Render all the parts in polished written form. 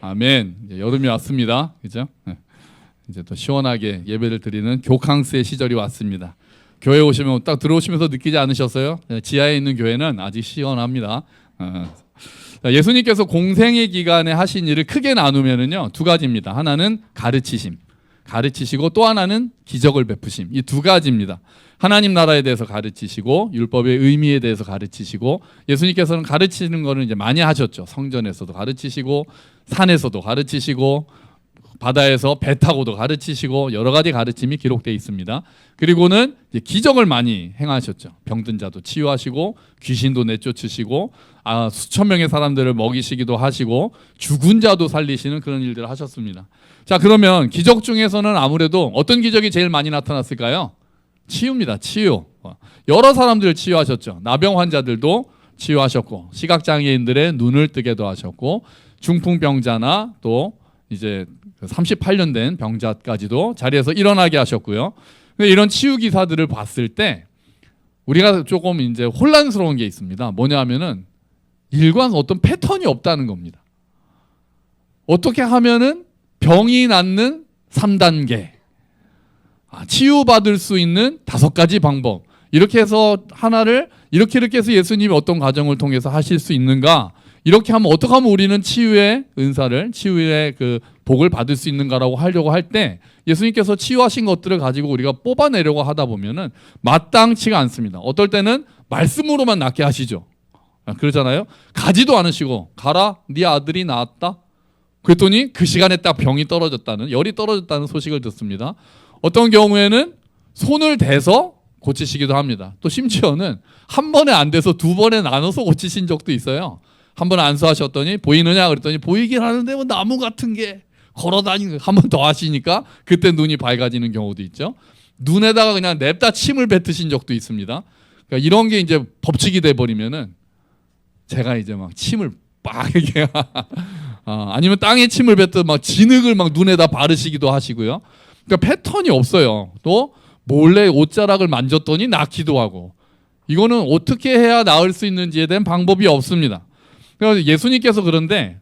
아멘. 이제 여름이 왔습니다. 그죠? 이제 또 시원하게 예배를 드리는 교캉스의 시절이 왔습니다. 교회 오시면 딱 들어오시면서 느끼지 않으셨어요? 지하에 있는 교회는 아직 시원합니다. 예수님께서 공생의 기간에 하신 일을 크게 나누면은요, 두 가지입니다. 하나는 가르치시고 또 하나는 기적을 베푸심. 이 두 가지입니다. 하나님 나라에 대해서 가르치시고 율법의 의미에 대해서 가르치시고, 예수님께서는 가르치는 거는 이제 많이 하셨죠. 성전에서도 가르치시고 산에서도 가르치시고 바다에서 배 타고도 가르치시고 여러 가지 가르침이 기록되어 있습니다. 그리고는 이제 기적을 많이 행하셨죠. 병든 자도 치유하시고 귀신도 내쫓으시고 수천 명의 사람들을 먹이시기도 하시고 죽은 자도 살리시는 그런 일들을 하셨습니다. 자, 그러면 기적 중에서는 아무래도 어떤 기적이 제일 많이 나타났을까요? 치유입니다. 치유. 여러 사람들을 치유하셨죠. 나병 환자들도 치유하셨고 시각장애인들의 눈을 뜨게도 하셨고 중풍병자나 또 이제 38년 된 병자까지도 자리에서 일어나게 하셨고요. 이런 치유 기사들을 봤을 때 우리가 조금 이제 혼란스러운 게 있습니다. 뭐냐면은 일관 어떤 패턴이 없다는 겁니다. 어떻게 하면은 병이 낫는 3단계, 치유받을 수 있는 5가지 방법, 이렇게 해서 하나를 이렇게 해서 예수님이 어떤 과정을 통해서 하실 수 있는가, 이렇게 하면 어떻게 하면 우리는 치유의 은사를, 치유의 그 복을 받을 수 있는가라고 하려고 할 때 예수님께서 치유하신 것들을 가지고 우리가 뽑아내려고 하다 보면은 마땅치가 않습니다. 어떨 때는 말씀으로만 낫게 하시죠. 그러잖아요. 가지도 않으시고 가라, 네 아들이 나았다. 그랬더니 그 시간에 딱 병이 떨어졌다는, 열이 떨어졌다는 소식을 듣습니다. 어떤 경우에는 손을 대서 고치시기도 합니다. 또 심지어는 한 번에 안 돼서 두 번에 나눠서 고치신 적도 있어요. 한 번 안수하셨더니 보이느냐 그랬더니 보이긴 하는데 뭐 나무 같은 게 걸어다니는, 한 번 더 하시니까 그때 눈이 밝아지는 경우도 있죠. 눈에다가 그냥 냅다 침을 뱉으신 적도 있습니다. 그러니까 이런 게 이제 법칙이 돼버리면은 제가 이제 막 침을 빡 이렇게 아니면 땅에 침을 뱉듯 막 진흙을 막 눈에다 바르시기도 하시고요. 그러니까 패턴이 없어요. 또 몰래 옷자락을 만졌더니 낫기도 하고, 이거는 어떻게 해야 나을 수 있는지에 대한 방법이 없습니다. 그래서 예수님께서 그런데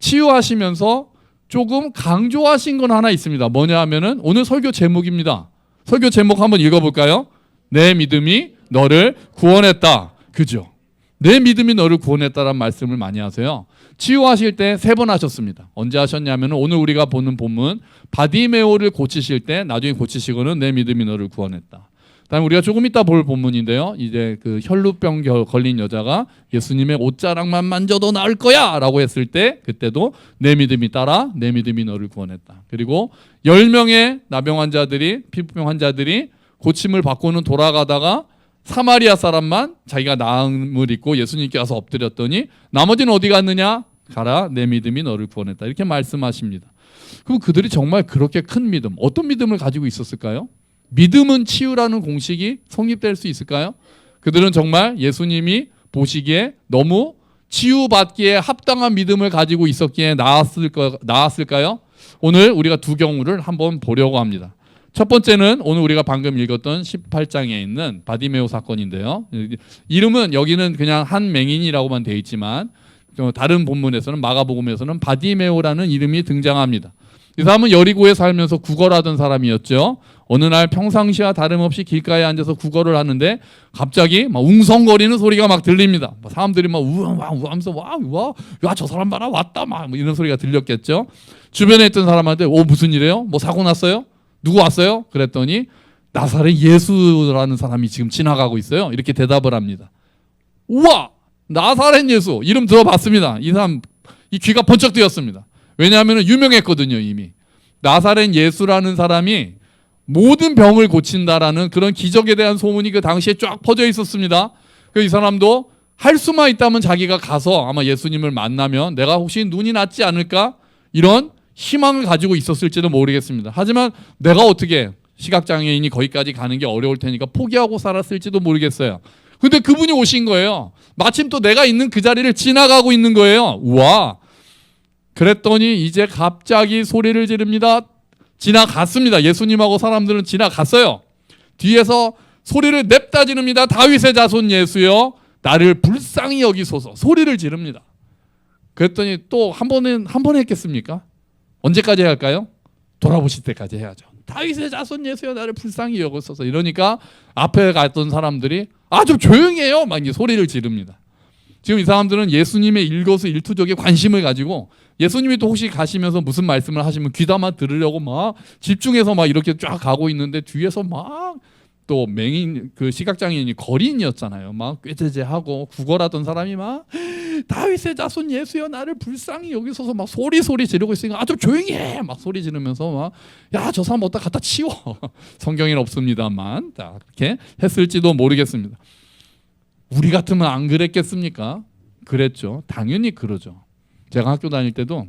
치유하시면서 조금 강조하신 건 하나 있습니다. 뭐냐 하면은 오늘 설교 제목입니다. 설교 제목 한번 읽어볼까요? 내 믿음이 너를 구원했다. 그죠? 내 믿음이 너를 구원했다라는 말씀을 많이 하세요. 치유하실 때 3번 하셨습니다. 언제 하셨냐면 오늘 우리가 보는 본문 바디메오를 고치실 때 나중에 고치시고는 내 믿음이 너를 구원했다. 다음 우리가 조금 이따 볼 본문인데요. 이제 그 혈루병 걸린 여자가 예수님의 옷자락만 만져도 나을 거야 라고 했을 때 그때도 내 믿음이 따라 내 믿음이 너를 구원했다. 그리고 10명의 나병 환자들이, 피부병 환자들이 고침을 받고는 돌아가다가 사마리아 사람만 자기가 나음을 입고 예수님께 와서 엎드렸더니 나머지는 어디 갔느냐? 가라, 내 믿음이 너를 구원했다. 이렇게 말씀하십니다. 그럼 그들이 정말 그렇게 큰 믿음, 어떤 믿음을 가지고 있었을까요? 믿음은 치유라는 공식이 성립될 수 있을까요? 그들은 정말 예수님이 보시기에 너무 치유받기에 합당한 믿음을 가지고 있었기에 나았을까요? 오늘 우리가 두 경우를 한번 보려고 합니다. 첫 번째는 오늘 우리가 방금 읽었던 18장에 있는 바디메오 사건인데요. 이름은 여기는 그냥 한 맹인이라고만 되어 있지만 다른 본문에서는, 마가복음에서는 바디메오라는 이름이 등장합니다. 이 사람은 여리고에 살면서 구걸하던 사람이었죠. 어느 날 평상시와 다름없이 길가에 앉아서 구걸을 하는데 갑자기 막 웅성거리는 소리가 막 들립니다. 사람들이 막 우하면서 와 저 사람 봐라 왔다 막 이런 소리가 들렸겠죠. 주변에 있던 사람한테 무슨 일이에요? 뭐 사고 났어요? 누구 왔어요? 그랬더니 나사렛 예수라는 사람이 지금 지나가고 있어요. 이렇게 대답을 합니다. 우와, 나사렛 예수 이름 들어봤습니다. 이 사람 이 귀가 번쩍 뜨였습니다. 왜냐하면 유명했거든요. 이미 나사렛 예수라는 사람이 모든 병을 고친다라는 그런 기적에 대한 소문이 그 당시에 쫙 퍼져 있었습니다. 그래서 이 사람도 할 수만 있다면 자기가 가서 아마 예수님을 만나면 내가 혹시 눈이 낫지 않을까 이런 희망을 가지고 있었을지도 모르겠습니다. 하지만 내가 어떻게 시각장애인이 거기까지 가는 게 어려울 테니까 포기하고 살았을지도 모르겠어요. 근데 그분이 오신 거예요. 마침 또 내가 있는 그 자리를 지나가고 있는 거예요. 우와. 그랬더니 이제 갑자기 소리를 지릅니다. 지나갔습니다. 예수님하고 사람들은 지나갔어요. 뒤에서 소리를 냅다 지릅니다. 다윗의 자손 예수여 나를 불쌍히 여기소서. 소리를 지릅니다. 그랬더니 또 한 번에 했겠습니까? 언제까지 해야 할까요? 돌아보실 때까지 해야죠. 다윗의 자손 예수여 나를 불쌍히 여겼소서. 이러니까 앞에 갔던 사람들이 좀 조용히 해요. 막 이제 소리를 지릅니다. 지금 이 사람들은 예수님의 일거수일투족에 관심을 가지고 예수님이 또 혹시 가시면서 무슨 말씀을 하시면 귀담아 들으려고 막 집중해서 막 이렇게 쫙 가고 있는데 뒤에서 막 또 맹인 그 시각장애인이 거린이었잖아요. 막 꾀죄죄하고 구걸하던 사람이 막 다윗의 자손 예수여 나를 불쌍히 여기서서 막 소리 지르고 있으니까 좀 조용히 해 막 소리 지르면서 막 야 저 사람 어디다 갖다 치워. 성경에는 없습니다만 이렇게 했을지도 모르겠습니다. 우리 같으면 안 그랬겠습니까? 그랬죠. 당연히 그러죠. 제가 학교 다닐 때도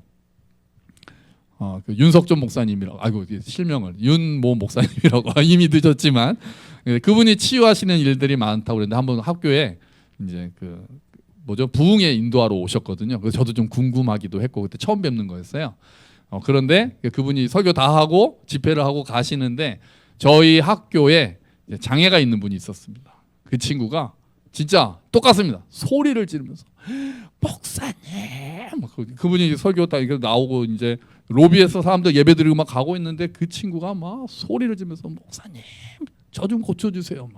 그 윤석존 목사님이라고, 실명을 윤모 목사님이라고 이미 늦었지만 그분이 치유하시는 일들이 많다고 그랬는데 한번 학교에 이제 부흥회 인도하러 오셨거든요. 그래서 저도 좀 궁금하기도 했고 그때 처음 뵙는 거였어요. 그런데 그분이 설교 다 하고 집회를 하고 가시는데 저희 학교에 장애가 있는 분이 있었습니다. 그 친구가 진짜 똑같습니다. 소리를 지르면서 목사님, 그분이 설교 다 나오고 이제 로비에서 사람들 예배드리고 막 가고 있는데 그 친구가 막 소리를 지르면서 목사님, 저 좀 고쳐주세요.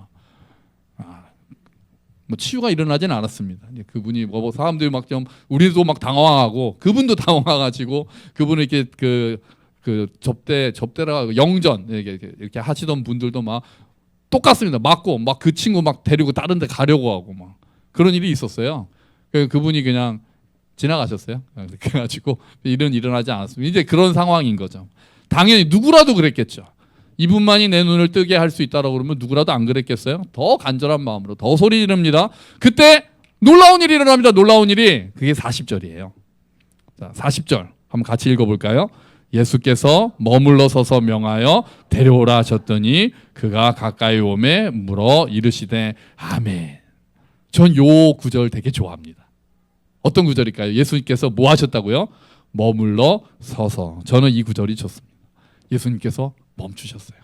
뭐 치유가 일어나진 않았습니다. 그분이 사람들이 막 좀 우리도 막 당황하고 그분도 당황해가지고 그분을 이렇게 그 접대라 영전 이렇게 하시던 분들도 막 똑같습니다. 맞고 막 그 친구 막 데리고 다른 데 가려고 하고 막 그런 일이 있었어요. 그분이 그냥 지나가셨어요. 그래가지고 일은 일어나지 않았습니다. 이제 그런 상황인 거죠. 당연히 누구라도 그랬겠죠. 이분만이 내 눈을 뜨게 할 수 있다라고 그러면 누구라도 안 그랬겠어요? 더 간절한 마음으로 더 소리 지릅니다. 그때 놀라운 일이 일어납니다. 놀라운 일이 그게 40절이에요. 자, 40절 한번 같이 읽어볼까요? 예수께서 머물러 서서 명하여 데려오라 하셨더니 그가 가까이 오매 물어 이르시되 아멘. 전 요 구절 되게 좋아합니다. 어떤 구절일까요? 예수님께서 뭐 하셨다고요? 머물러 서서. 저는 이 구절이 좋습니다. 예수님께서 멈추셨어요.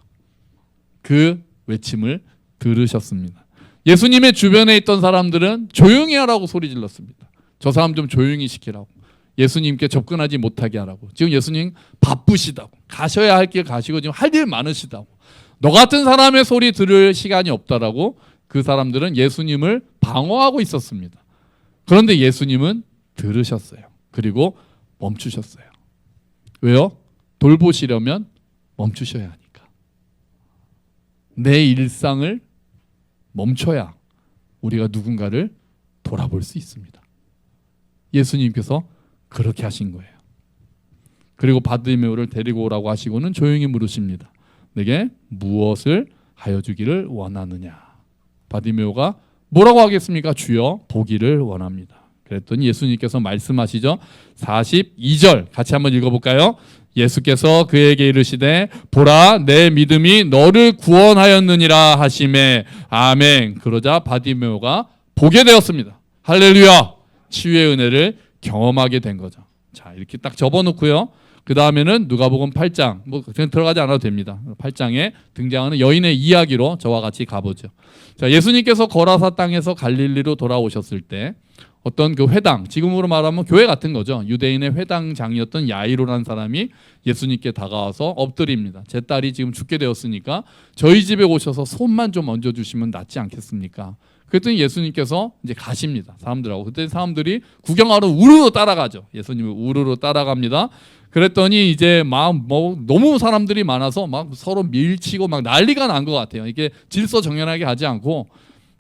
그 외침을 들으셨습니다. 예수님의 주변에 있던 사람들은 조용히 하라고 소리 질렀습니다. 저 사람 좀 조용히 시키라고. 예수님께 접근하지 못하게 하라고. 지금 예수님 바쁘시다고. 가셔야 할 길 가시고 지금 할 일 많으시다고. 너 같은 사람의 소리 들을 시간이 없다라고 그 사람들은 예수님을 방어하고 있었습니다. 그런데 예수님은 들으셨어요. 그리고 멈추셨어요. 왜요? 돌보시려면 멈추셔야 하니까. 내 일상을 멈춰야 우리가 누군가를 돌아볼 수 있습니다. 예수님께서 그렇게 하신 거예요. 그리고 바디메오를 데리고 오라고 하시고는 조용히 물으십니다. 내게 무엇을 하여 주기를 원하느냐. 바디메오가 뭐라고 하겠습니까? 주여 보기를 원합니다. 그랬더니 예수님께서 말씀하시죠. 42절 같이 한번 읽어볼까요? 예수께서 그에게 이르시되 보라 내 믿음이 너를 구원하였느니라 하시매 아멘. 그러자 바디메오가 보게 되었습니다. 할렐루야. 치유의 은혜를 경험하게 된 거죠. 자, 이렇게 딱 접어놓고요. 그 다음에는 누가복음 8장, 그냥 들어가지 않아도 됩니다. 8장에 등장하는 여인의 이야기로 저와 같이 가보죠. 자, 예수님께서 거라사 땅에서 갈릴리로 돌아오셨을 때 어떤 그 회당, 지금으로 말하면 교회 같은 거죠. 유대인의 회당장이었던 야이로라는 사람이 예수님께 다가와서 엎드립니다. 제 딸이 지금 죽게 되었으니까 저희 집에 오셔서 손만 좀 얹어주시면 낫지 않겠습니까? 그랬더니 예수님께서 이제 가십니다. 사람들하고. 그때 사람들이 구경하러 우르르 따라가죠. 예수님을 우르르 따라갑니다. 그랬더니 이제 너무 사람들이 많아서 막 서로 밀치고 막 난리가 난 것 같아요. 이게 질서 정연하게 하지 않고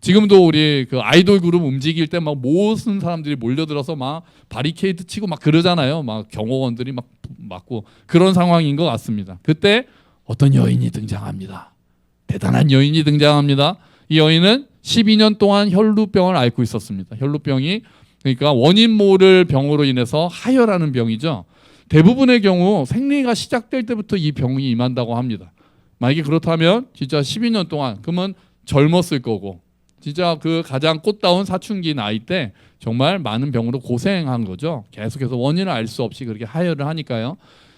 지금도 우리 그 아이돌 그룹 움직일 때 막 모든 사람들이 몰려들어서 막 바리케이드 치고 막 그러잖아요. 막 경호원들이 막 맞고 그런 상황인 것 같습니다. 그때 어떤 여인이 등장합니다. 대단한 여인이 등장합니다. 이 여인은 12년 동안 혈루병을 앓고 있었습니다. 혈루병이 그러니까 원인 모를 병으로 인해서 하혈하는 병이죠. 대부분의 경우 생리가 시작될 때부터 이 병이 임한다고 합니다. 만약에 그렇다면 진짜 12년 동안 그러면 젊었을 거고 진짜 그 가장 꽃다운 사춘기 나이 때 정말 많은 병으로 고생한 거죠. 계속해서 원인을 알 수 없이 그렇게 하혈을 하니까요.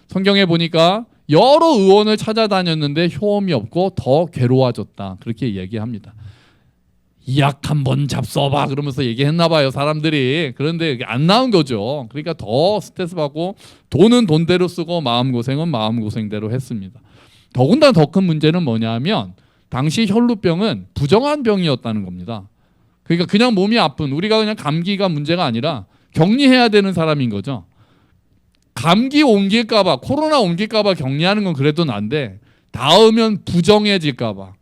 성경에 보니까 여러 의원을 찾아다녔는데 효험이 없고 더 괴로워졌다. 그렇게 얘기합니다. 약 한번 잡숴봐 그러면서 얘기했나 봐요 사람들이. 그런데 이게 안 나온 거죠. 그러니까 더 스트레스 받고 돈은 돈대로 쓰고 마음고생은 마음고생대로 했습니다. 더군다나 더 큰 문제는 뭐냐면 당시 혈루병은 부정한 병이었다는 겁니다. 그러니까 그냥 몸이 아픈, 우리가 그냥 감기가 문제가 아니라 격리해야 되는 사람인 거죠. 감기 옮길까봐, 코로나 옮길까봐 격리하는 건 그래도 난데 닿으면 부정해질까봐,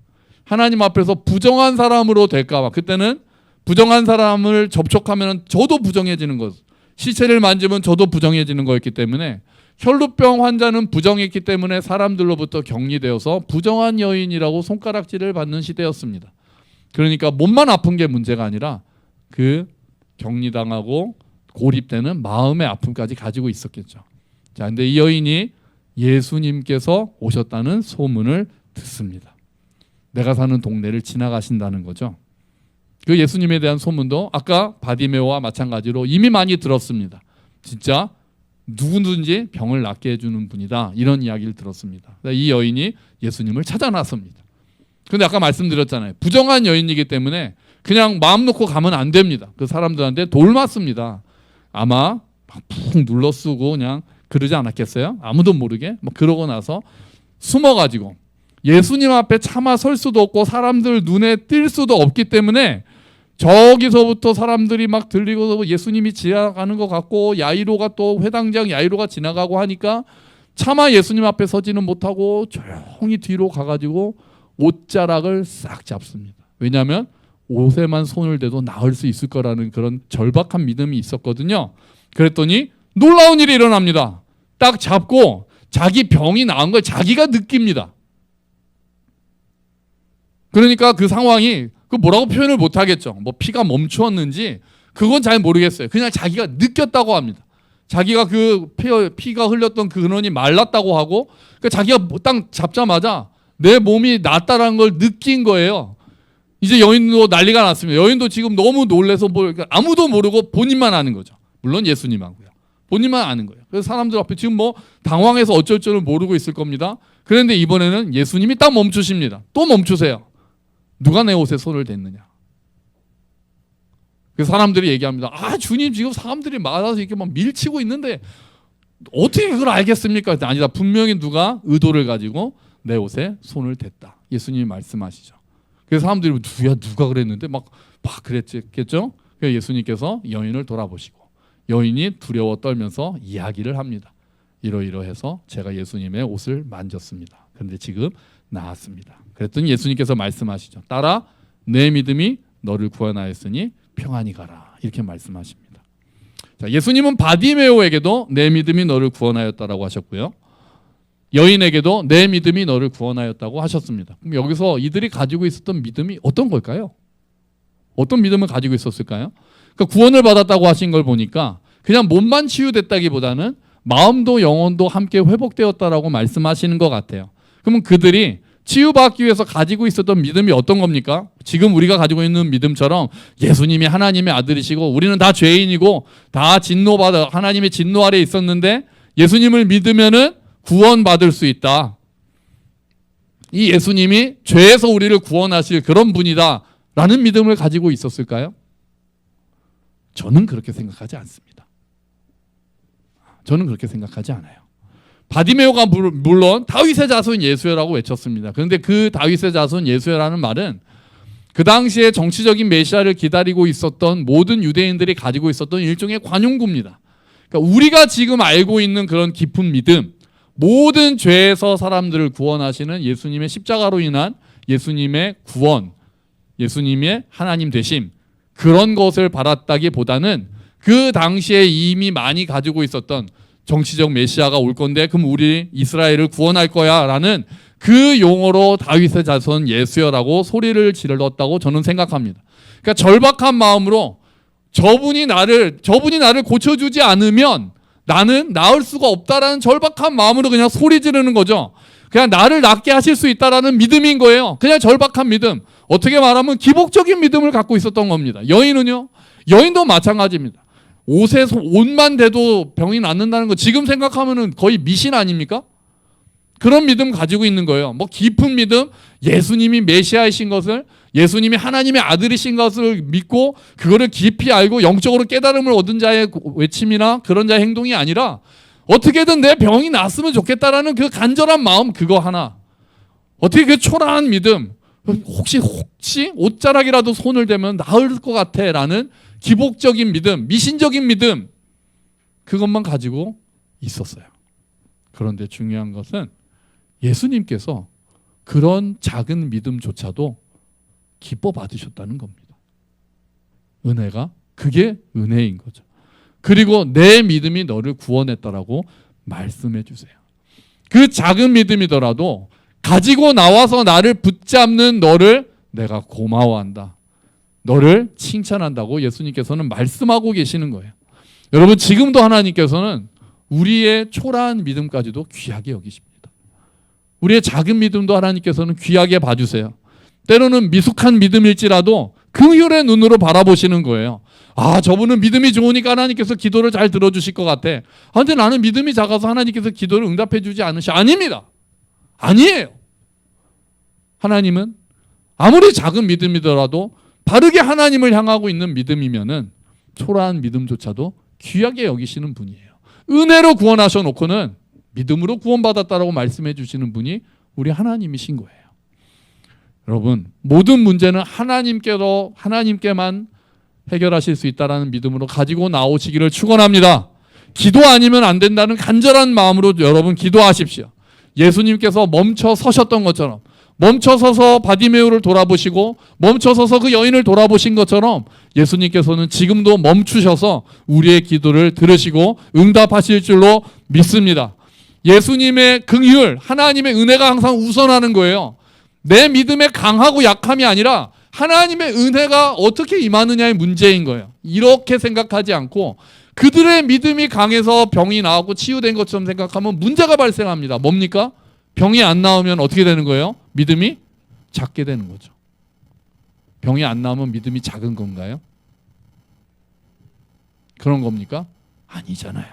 하나님 앞에서 부정한 사람으로 될까봐, 그때는 부정한 사람을 접촉하면 저도 부정해지는 것, 시체를 만지면 저도 부정해지는 거였기 때문에 혈루병 환자는 부정했기 때문에 사람들로부터 격리되어서 부정한 여인이라고 손가락질을 받는 시대였습니다. 그러니까 몸만 아픈 게 문제가 아니라 그 격리당하고 고립되는 마음의 아픔까지 가지고 있었겠죠. 자, 근데 이 여인이 예수님께서 오셨다는 소문을 듣습니다. 내가 사는 동네를 지나가신다는 거죠. 그 예수님에 대한 소문도 아까 바디메오와 마찬가지로 이미 많이 들었습니다. 진짜 누구든지 병을 낫게 해주는 분이다, 이런 이야기를 들었습니다. 이 여인이 예수님을 찾아 나섭니다. 근데 아까 말씀드렸잖아요. 부정한 여인이기 때문에 그냥 마음 놓고 가면 안 됩니다. 그 사람들한테 돌 맞습니다. 아마 푹 눌러 쓰고 그냥 그러지 않았겠어요? 아무도 모르게 그러고 나서 숨어가지고 예수님 앞에 차마 설 수도 없고 사람들 눈에 띌 수도 없기 때문에 저기서부터 사람들이 막 들리고 예수님이 지나가는 것 같고 야이로가 또 회당장 야이로가 지나가고 하니까 차마 예수님 앞에 서지는 못하고 조용히 뒤로 가가지고 옷자락을 싹 잡습니다. 왜냐하면 옷에만 손을 대도 나을 수 있을 거라는 그런 절박한 믿음이 있었거든요. 그랬더니 놀라운 일이 일어납니다. 딱 잡고 자기 병이 나은 걸 자기가 느낍니다. 그러니까 그 상황이 그 뭐라고 표현을 못 하겠죠. 뭐 피가 멈추었는지 그건 잘 모르겠어요. 그냥 자기가 느꼈다고 합니다. 자기가 그 피가 흘렸던 그 근원이 말랐다고 하고, 그러니까 자기가 딱 잡자마자 내 몸이 낫다라는 걸 느낀 거예요. 이제 여인도 난리가 났습니다. 여인도 지금 너무 놀래서 그러니까 아무도 모르고 본인만 아는 거죠. 물론 예수님하고요. 본인만 아는 거예요. 그래서 사람들 앞에 지금 뭐 당황해서 어쩔 줄을 모르고 있을 겁니다. 그런데 이번에는 예수님이 딱 멈추십니다. 또 멈추세요. 누가 내 옷에 손을 댔느냐. 그 사람들이 얘기합니다. 아, 주님 지금 사람들이 많아서 이렇게 막 밀치고 있는데 어떻게 그걸 알겠습니까? 아니다. 분명히 누가 의도를 가지고 내 옷에 손을 댔다. 예수님이 말씀하시죠. 그래서 사람들이 누가 그랬는데 막 그랬겠죠. 그래서 예수님께서 여인을 돌아보시고 여인이 두려워 떨면서 이야기를 합니다. 이러이러해서 제가 예수님의 옷을 만졌습니다. 그런데 지금 나았습니다. 그랬더니 예수님께서 말씀하시죠. 따라 내 믿음이 너를 구원하였으니 평안히 가라. 이렇게 말씀하십니다. 자, 예수님은 바디메오에게도 내 믿음이 너를 구원하였다라고 하셨고요. 여인에게도 내 믿음이 너를 구원하였다고 하셨습니다. 그럼 여기서 이들이 가지고 있었던 믿음이 어떤 걸까요? 어떤 믿음을 가지고 있었을까요? 그러니까 구원을 받았다고 하신 걸 보니까 그냥 몸만 치유됐다기보다는 마음도 영혼도 함께 회복되었다라고 말씀하시는 것 같아요. 그러면 그들이 치유받기 위해서 가지고 있었던 믿음이 어떤 겁니까? 지금 우리가 가지고 있는 믿음처럼 예수님이 하나님의 아들이시고 우리는 다 죄인이고 다 진노받아 하나님의 진노 아래 있었는데 예수님을 믿으면은 구원받을 수 있다. 이 예수님이 죄에서 우리를 구원하실 그런 분이다라는 믿음을 가지고 있었을까요? 저는 그렇게 생각하지 않습니다. 저는 그렇게 생각하지 않아요. 바디메오가 물론 다윗의 자손 예수여라고 외쳤습니다. 그런데 그 다윗의 자손 예수여라는 말은 그 당시에 정치적인 메시아를 기다리고 있었던 모든 유대인들이 가지고 있었던 일종의 관용구입니다. 그러니까 우리가 지금 알고 있는 그런 깊은 믿음, 모든 죄에서 사람들을 구원하시는 예수님의 십자가로 인한 예수님의 구원, 예수님의 하나님 되심, 그런 것을 바랐다기보다는 그 당시에 이미 많이 가지고 있었던 정치적 메시아가 올 건데 그럼 우리 이스라엘을 구원할 거야 라는 그 용어로 다윗의 자손 예수여라고 소리를 질렀다고 저는 생각합니다. 그러니까 절박한 마음으로 저분이 나를 고쳐주지 않으면 나는 나을 수가 없다라는 절박한 마음으로 그냥 소리 지르는 거죠. 그냥 나를 낫게 하실 수 있다라는 믿음인 거예요. 그냥 절박한 믿음. 어떻게 말하면 기복적인 믿음을 갖고 있었던 겁니다. 여인은요? 여인도 마찬가지입니다. 옷만 대도 병이 낫는다는 거 지금 생각하면은 거의 미신 아닙니까? 그런 믿음 가지고 있는 거예요. 뭐 깊은 믿음, 예수님이 메시아이신 것을 예수님이 하나님의 아들이신 것을 믿고 그거를 깊이 알고 영적으로 깨달음을 얻은 자의 외침이나 그런 자의 행동이 아니라 어떻게든 내 병이 낫으면 좋겠다라는 그 간절한 마음, 그거 하나. 어떻게 그 초라한 믿음, 혹시 옷자락이라도 손을 대면 나을 것 같아라는 기복적인 믿음, 미신적인 믿음, 그것만 가지고 있었어요. 그런데 중요한 것은 예수님께서 그런 작은 믿음조차도 기뻐 받으셨다는 겁니다. 은혜가, 그게 은혜인 거죠. 그리고 내 믿음이 너를 구원했다라고 말씀해 주세요. 그 작은 믿음이더라도 가지고 나와서 나를 붙잡는 너를 내가 고마워한다, 너를 칭찬한다고 예수님께서는 말씀하고 계시는 거예요. 여러분, 지금도 하나님께서는 우리의 초라한 믿음까지도 귀하게 여기십니다. 우리의 작은 믿음도 하나님께서는 귀하게 봐주세요. 때로는 미숙한 믿음일지라도 긍휼의 눈으로 바라보시는 거예요. 아, 저분은 믿음이 좋으니까 하나님께서 기도를 잘 들어주실 것 같아. 근데 나는 믿음이 작아서 하나님께서 기도를 응답해 주지 않으시. 아닙니다. 아니에요. 하나님은 아무리 작은 믿음이더라도 바르게 하나님을 향하고 있는 믿음이면은 초라한 믿음조차도 귀하게 여기시는 분이에요. 은혜로 구원하셔 놓고는 믿음으로 구원받았다라고 말씀해 주시는 분이 우리 하나님이신 거예요. 여러분, 모든 문제는 하나님께만 해결하실 수 있다라는 믿음으로 가지고 나오시기를 축원합니다. 기도 아니면 안 된다는 간절한 마음으로 여러분 기도하십시오. 예수님께서 멈춰 서셨던 것처럼, 멈춰 서서 바디메오를 돌아보시고 멈춰 서서 그 여인을 돌아보신 것처럼 예수님께서는 지금도 멈추셔서 우리의 기도를 들으시고 응답하실 줄로 믿습니다. 예수님의 긍휼, 하나님의 은혜가 항상 우선하는 거예요. 내 믿음의 강하고 약함이 아니라 하나님의 은혜가 어떻게 임하느냐의 문제인 거예요. 이렇게 생각하지 않고 그들의 믿음이 강해서 병이 나았고 치유된 것처럼 생각하면 문제가 발생합니다. 뭡니까? 병이 안 나오면 어떻게 되는 거예요? 믿음이 작게 되는 거죠. 병이 안 나오면 믿음이 작은 건가요? 그런 겁니까? 아니잖아요.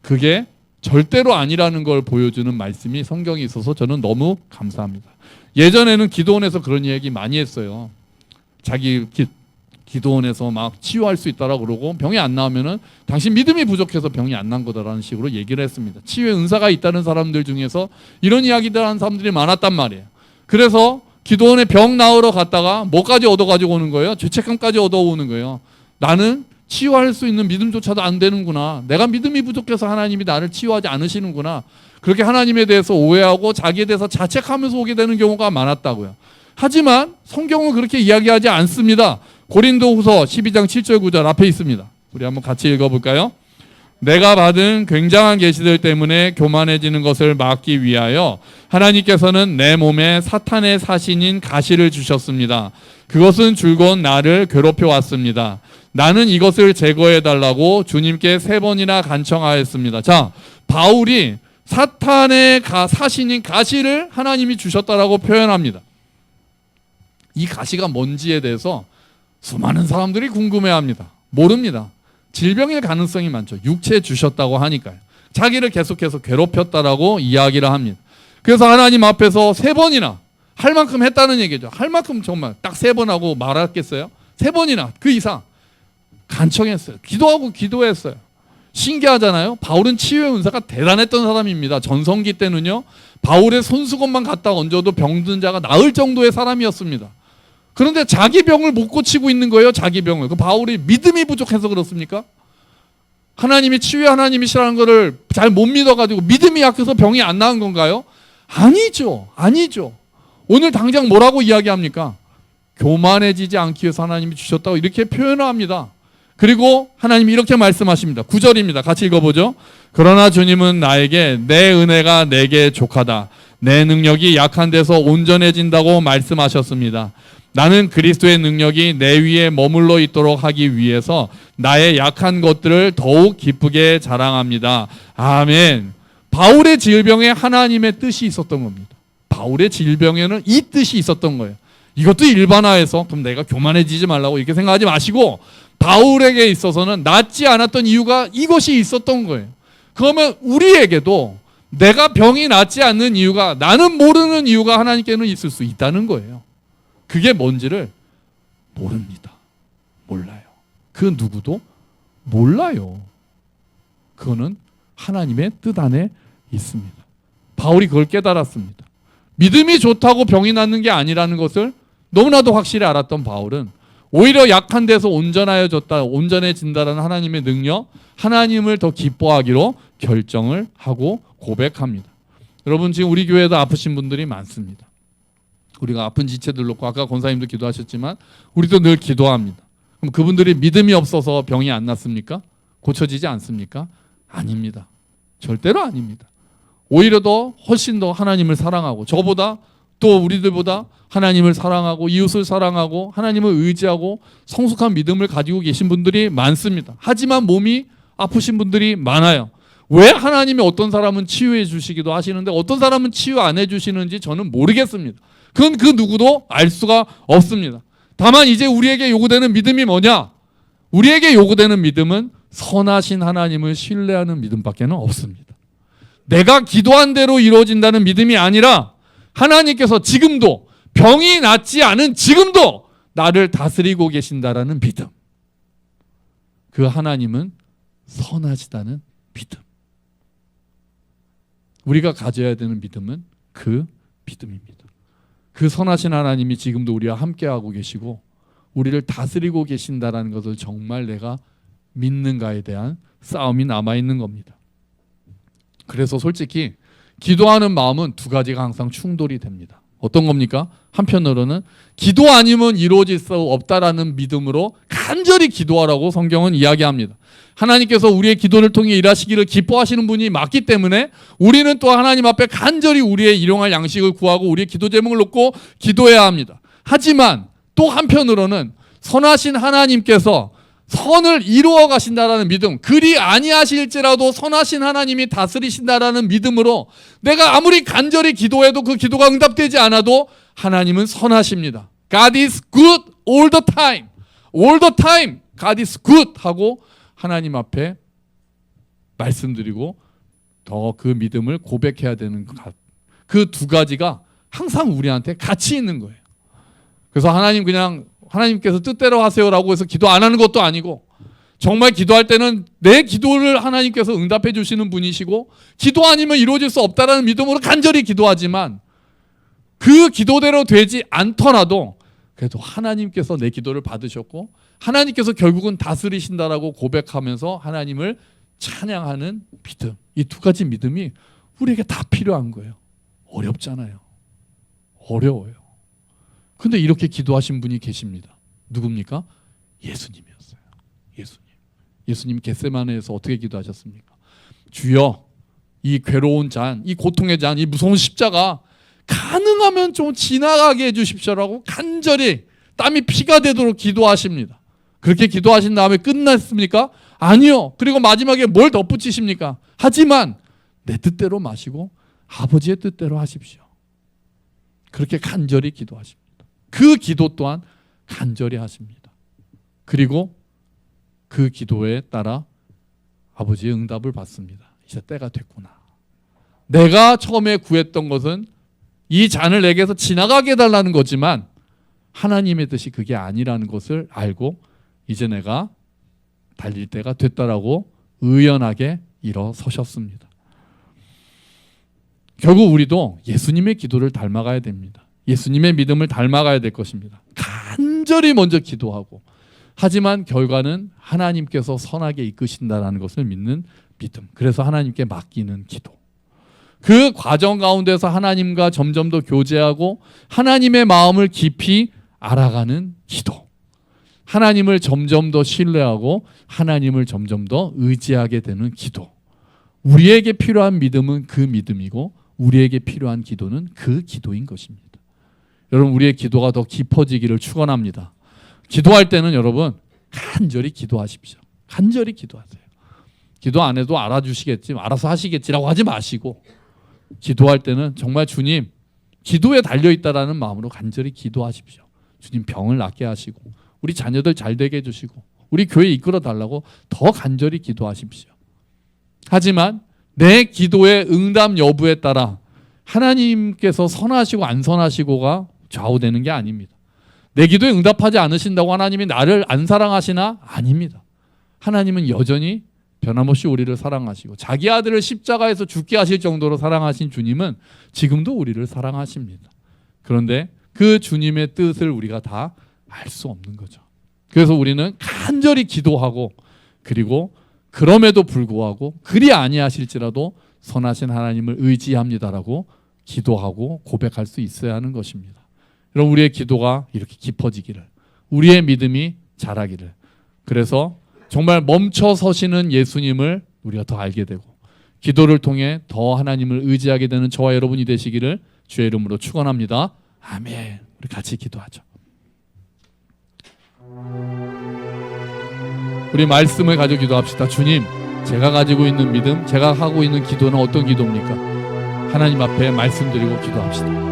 그게 절대로 아니라는 걸 보여주는 말씀이 성경에 있어서 저는 너무 감사합니다. 예전에는 기도원에서 그런 얘기 많이 했어요. 자기 기도원에서 막 치유할 수 있다라고 그러고 병이 안 나오면은 당신 믿음이 부족해서 병이 안 난 거다라는 식으로 얘기를 했습니다. 치유의 은사가 있다는 사람들 중에서 이런 이야기들 하는 사람들이 많았단 말이에요. 그래서 기도원에 병 나으러 갔다가 뭐까지 얻어가지고 오는 거예요? 죄책감까지 얻어오는 거예요. 나는 치유할 수 있는 믿음조차도 안 되는구나. 내가 믿음이 부족해서 하나님이 나를 치유하지 않으시는구나. 그렇게 하나님에 대해서 오해하고 자기에 대해서 자책하면서 오게 되는 경우가 많았다고요. 하지만 성경은 그렇게 이야기하지 않습니다. 고린도후서 12장 7절 9절 앞에 있습니다. 우리 한번 같이 읽어볼까요? 내가 받은 굉장한 계시들 때문에 교만해지는 것을 막기 위하여 하나님께서는 내 몸에 사탄의 사신인 가시를 주셨습니다. 그것은 줄곧 나를 괴롭혀 왔습니다. 나는 이것을 제거해달라고 주님께 3번이나 간청하였습니다. 자, 바울이 사탄의 사신인 가시를 하나님이 주셨다라고 표현합니다. 이 가시가 뭔지에 대해서 수많은 사람들이 궁금해합니다. 모릅니다. 질병일 가능성이 많죠. 육체 주셨다고 하니까요. 자기를 계속해서 괴롭혔다라고 이야기를 합니다. 그래서 하나님 앞에서 3번이나 할 만큼 했다는 얘기죠. 할 만큼 정말 딱 3번 하고 말았겠어요? 3번이나 그 이상 간청했어요. 기도하고 기도했어요. 신기하잖아요. 바울은 치유의 은사가 대단했던 사람입니다. 전성기 때는요, 바울의 손수건만 갖다 얹어도 병든 자가 나을 정도의 사람이었습니다. 그런데 자기 병을 못 고치고 있는 거예요. 자기 병을. 그 바울이 믿음이 부족해서 그렇습니까? 하나님이 치유의 하나님이시라는 것을 잘 못 믿어가지고 믿음이 약해서 병이 안 나은 건가요? 아니죠. 아니죠. 오늘 당장 뭐라고 이야기합니까? 교만해지지 않기 위해서 하나님이 주셨다고 이렇게 표현을 합니다. 그리고 하나님이 이렇게 말씀하십니다. 9절입니다. 같이 읽어보죠. 그러나 주님은 나에게 내 은혜가 내게 족하다. 내 능력이 약한 데서 온전해진다고 말씀하셨습니다. 나는 그리스도의 능력이 내 위에 머물러 있도록 하기 위해서 나의 약한 것들을 더욱 기쁘게 자랑합니다. 아멘. 바울의 질병에 하나님의 뜻이 있었던 겁니다. 바울의 질병에는 이 뜻이 있었던 거예요. 이것도 일반화해서 그럼 내가 교만해지지 말라고 이렇게 생각하지 마시고 바울에게 있어서는 낫지 않았던 이유가 이것이 있었던 거예요. 그러면 우리에게도 내가 병이 낫지 않는 이유가, 나는 모르는 이유가 하나님께는 있을 수 있다는 거예요. 그게 뭔지를 모릅니다. 몰라요. 그 누구도 몰라요. 그거는 하나님의 뜻 안에 있습니다. 바울이 그걸 깨달았습니다. 믿음이 좋다고 병이 낫는 게 아니라는 것을 너무나도 확실히 알았던 바울은 오히려 약한 데서 온전해진다라는 하나님의 능력, 하나님을 더 기뻐하기로 결정을 하고 고백합니다. 여러분, 지금 우리 교회에도 아프신 분들이 많습니다. 우리가 아픈 지체들 놓고 아까 권사님도 기도하셨지만 우리도 늘 기도합니다. 그럼 그분들이 믿음이 없어서 병이 안 낫습니까? 고쳐지지 않습니까? 아닙니다. 절대로 아닙니다. 오히려 더 훨씬 더 하나님을 사랑하고 저보다 또 우리들보다 하나님을 사랑하고 이웃을 사랑하고 하나님을 의지하고 성숙한 믿음을 가지고 계신 분들이 많습니다. 하지만 몸이 아프신 분들이 많아요. 왜 하나님이 어떤 사람은 치유해 주시기도 하시는데 어떤 사람은 치유 안 해 주시는지 저는 모르겠습니다. 그건 그 누구도 알 수가 없습니다. 다만 이제 우리에게 요구되는 믿음이 뭐냐? 우리에게 요구되는 믿음은 선하신 하나님을 신뢰하는 믿음밖에 없습니다. 내가 기도한 대로 이루어진다는 믿음이 아니라 하나님께서 지금도 병이 낫지 않은 지금도 나를 다스리고 계신다라는 믿음. 그 하나님은 선하시다는 믿음. 우리가 가져야 되는 믿음은 그 믿음입니다. 그 선하신 하나님이 지금도 우리와 함께하고 계시고 우리를 다스리고 계신다라는 것을 정말 내가 믿는가에 대한 싸움이 남아있는 겁니다. 그래서 솔직히 기도하는 마음은 두 가지가 항상 충돌이 됩니다. 어떤 겁니까? 한편으로는 기도 아니면 이루어질 수 없다라는 믿음으로 간절히 기도하라고 성경은 이야기합니다. 하나님께서 우리의 기도를 통해 일하시기를 기뻐하시는 분이 맞기 때문에 우리는 또 하나님 앞에 간절히 우리의 일용할 양식을 구하고 우리의 기도 제목을 놓고 기도해야 합니다. 하지만 또 한편으로는 선하신 하나님께서 선을 이루어 가신다라는 믿음, 그리 아니하실지라도 선하신 하나님이 다스리신다라는 믿음으로 내가 아무리 간절히 기도해도 그 기도가 응답되지 않아도 하나님은 선하십니다. God is good all the time. All the time God is good 하고 하나님 앞에 말씀드리고 더 그 믿음을 고백해야 되는 그 두 가지가 항상 우리한테 같이 있는 거예요. 그래서 하나님께서 뜻대로 하세요라고 해서 기도 안 하는 것도 아니고 정말 기도할 때는 내 기도를 하나님께서 응답해 주시는 분이시고 기도 아니면 이루어질 수 없다라는 믿음으로 간절히 기도하지만 그 기도대로 되지 않더라도 그래도 하나님께서 내 기도를 받으셨고 하나님께서 결국은 다스리신다라고 고백하면서 하나님을 찬양하는 믿음, 이 두 가지 믿음이 우리에게 다 필요한 거예요. 어렵잖아요. 어려워요. 근데 이렇게 기도하신 분이 계십니다. 누굽니까? 예수님이었어요. 예수님 겟세마네에서 어떻게 기도하셨습니까? 주여, 이 괴로운 잔, 이 고통의 잔, 이 무서운 십자가 가능하면 좀 지나가게 해주십시오라고 간절히 땀이 피가 되도록 기도하십니다. 그렇게 기도하신 다음에 끝났습니까? 아니요. 그리고 마지막에 뭘 덧붙이십니까? 하지만 내 뜻대로 마시고 아버지의 뜻대로 하십시오. 그렇게 간절히 기도하십니다. 그 기도 또한 간절히 하십니다. 그리고 그 기도에 따라 아버지의 응답을 받습니다. 이제 때가 됐구나. 내가 처음에 구했던 것은 이 잔을 내게서 지나가게 해달라는 거지만 하나님의 뜻이 그게 아니라는 것을 알고 이제 내가 달릴 때가 됐다라고 의연하게 일어서셨습니다. 결국 우리도 예수님의 기도를 닮아가야 됩니다. 예수님의 믿음을 닮아가야 될 것입니다. 간절히 먼저 기도하고 하지만 결과는 하나님께서 선하게 이끄신다라는 것을 믿는 믿음. 그래서 하나님께 맡기는 기도. 그 과정 가운데서 하나님과 점점 더 교제하고 하나님의 마음을 깊이 알아가는 기도. 하나님을 점점 더 신뢰하고 하나님을 점점 더 의지하게 되는 기도. 우리에게 필요한 믿음은 그 믿음이고 우리에게 필요한 기도는 그 기도인 것입니다. 여러분, 우리의 기도가 더 깊어지기를 축원합니다. 기도할 때는 여러분 간절히 기도하십시오. 간절히 기도하세요. 기도 안 해도 알아주시겠지, 알아서 하시겠지라고 하지 마시고 기도할 때는 정말 주님 기도에 달려있다라는 마음으로 간절히 기도하십시오. 주님 병을 낫게 하시고 우리 자녀들 잘 되게 해주시고 우리 교회 이끌어 달라고 더 간절히 기도하십시오. 하지만 내 기도의 응답 여부에 따라 하나님께서 선하시고 안 선하시고가 좌우되는 게 아닙니다. 내 기도에 응답하지 않으신다고 하나님이 나를 안 사랑하시나? 아닙니다. 하나님은 여전히 변함없이 우리를 사랑하시고 자기 아들을 십자가에서 죽게 하실 정도로 사랑하신 주님은 지금도 우리를 사랑하십니다. 그런데 그 주님의 뜻을 우리가 다 알 수 없는 거죠. 그래서 우리는 간절히 기도하고 그리고 그럼에도 불구하고 그리 아니하실지라도 선하신 하나님을 의지합니다라고 기도하고 고백할 수 있어야 하는 것입니다. 여러분, 우리의 기도가 이렇게 깊어지기를, 우리의 믿음이 자라기를, 그래서 정말 멈춰 서시는 예수님을 우리가 더 알게 되고 기도를 통해 더 하나님을 의지하게 되는 저와 여러분이 되시기를 주의 이름으로 축원합니다. 아멘. 우리 같이 기도하죠. 우리 말씀을 가지고 기도합시다. 주님, 제가 가지고 있는 믿음, 제가 하고 있는 기도는 어떤 기도입니까? 하나님 앞에 말씀드리고 기도합시다.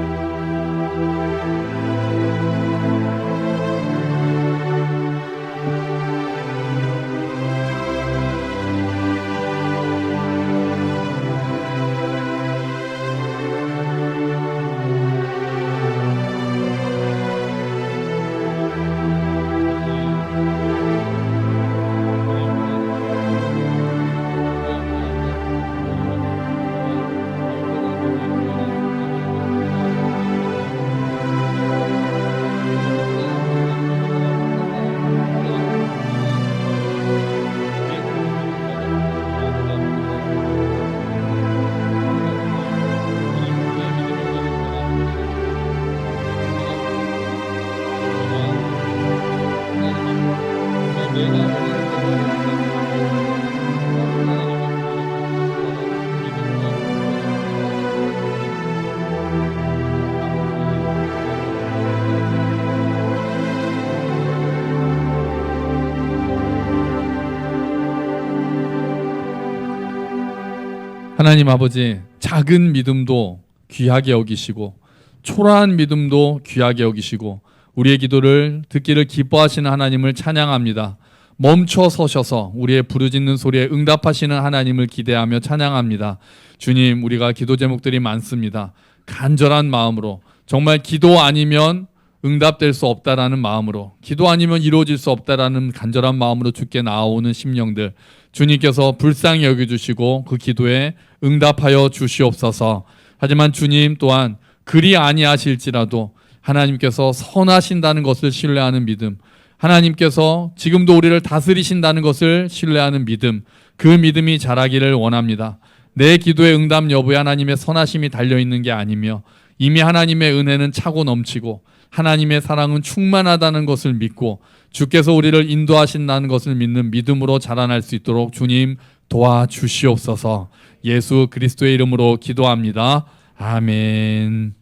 하나님 아버지, 작은 믿음도 귀하게 여기시고 초라한 믿음도 귀하게 여기시고 우리의 기도를 듣기를 기뻐하시는 하나님을 찬양합니다. 멈춰 서셔서 우리의 부르짖는 소리에 응답하시는 하나님을 기대하며 찬양합니다. 주님, 우리가 기도 제목들이 많습니다. 간절한 마음으로, 정말 기도 아니면 응답될 수 없다라는 마음으로, 기도 아니면 이루어질 수 없다라는 간절한 마음으로 주께 나아오는 심령들, 주님께서 불쌍히 여겨주시고 그 기도에 응답하여 주시옵소서. 하지만 주님 또한 그리 아니하실지라도 하나님께서 선하신다는 것을 신뢰하는 믿음, 하나님께서 지금도 우리를 다스리신다는 것을 신뢰하는 믿음, 그 믿음이 자라기를 원합니다. 내 기도의 응답 여부에 하나님의 선하심이 달려있는 게 아니며 이미 하나님의 은혜는 차고 넘치고 하나님의 사랑은 충만하다는 것을 믿고 주께서 우리를 인도하신다는 것을 믿는 믿음으로 자라날 수 있도록 주님 도와주시옵소서. 예수 그리스도의 이름으로 기도합니다. 아멘.